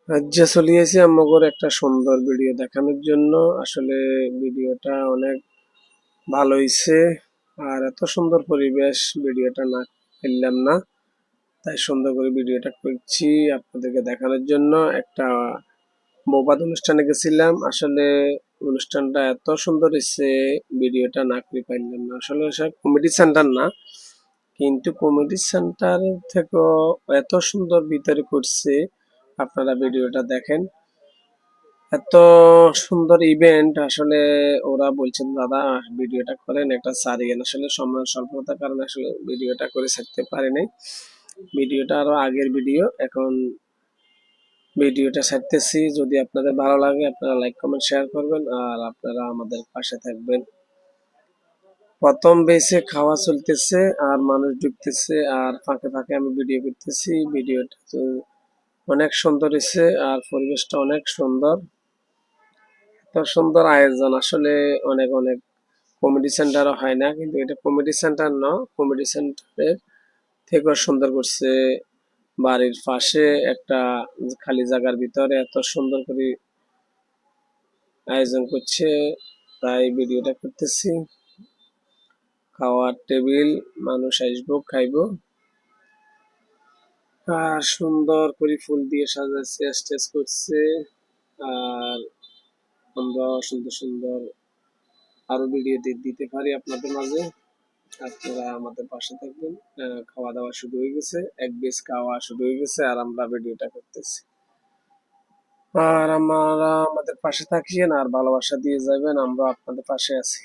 রাজ্যে চলিয়েছি আমাগর একটা সুন্দর ভিডিও দেখানোর জন্য। আসলে ভিডিওটা অনেক ভালো হইছে। আর এত সুন্দর পরিবেশ ভিডিওটা না ফেললাম না, তাই সুন্দর করে ভিডিওটা করছি আপনাদেরকে দেখানোর জন্য। একটা বৌভাত অনুষ্ঠানে গেছিলাম। আসলে অনুষ্ঠানটা এত সুন্দর হয়েছে, ভিডিওটা না করে পাইলাম না। আসলে কমেডি সেন্টার না, কিন্তু কমেডি সেন্টার থেকেও এত সুন্দর ভিতরে করছে। আপনারা ভিডিওটা দেখেন, এত সুন্দর ইভেন্ট। আসলে ওরা বলছেন দাদা ভিডিওটা করেন, একটা সারিয়েন। আসলে সময় স্বল্পতার কারণে আসলে ভিডিওটা করে ছাড়তে পারি নাই। ভিডিওটা আরো আগের ভিডিও, এখন ভিডিওটা ছাড়তেছি। যদি আপনাদের ভালো লাগে আপনারা লাইক কমেন্ট শেয়ার করবেন, আর আপনারা আমাদের পাশে থাকবেন। প্রথম বেসে খাওয়া চলতেছে আর মানুষ ঢুকতেছে, আর ফাঁকে ফাঁকে আমি ভিডিও করতেছি। ভিডিওটা তো অনেক সুন্দর হয়েছে, আর পরিবেশটা অনেক সুন্দর। এত সুন্দর আয়োজন আসলে অনেক অনেক কমেডি সেন্টারও হয় না, কিন্তু এটা কমেডি সেন্টার না, কমেডি সেন্টারের থেকেও সুন্দর করছে। বাড়ির পাশে একটা খালি জায়গার ভিতরে এত সুন্দর করে আয়োজন করছে, তাই ভিডিওটা করতেছি। খাওয়ার টেবিল, মানুষ আসবো খাইবো, আর সুন্দর করে ফুল দিয়ে সাজাচ্ছে, স্টেজ করছে। আর আমরা সুন্দর সুন্দর আরো ভিডিও দিতে পারি আপনাদের মাঝে, আপনারা আমাদের পাশে থাকবেন। খাওয়া দাওয়া শুরু হয়ে গেছে, এক বেশ খাওয়া শুরু হয়ে গেছে, আর আমরা ভিডিওটা করতেছি। আর আমরা আমাদের পাশে থাকিয়েন আর ভালোবাসা দিয়ে যাবেন, আমরা আপনাদের পাশে আছি।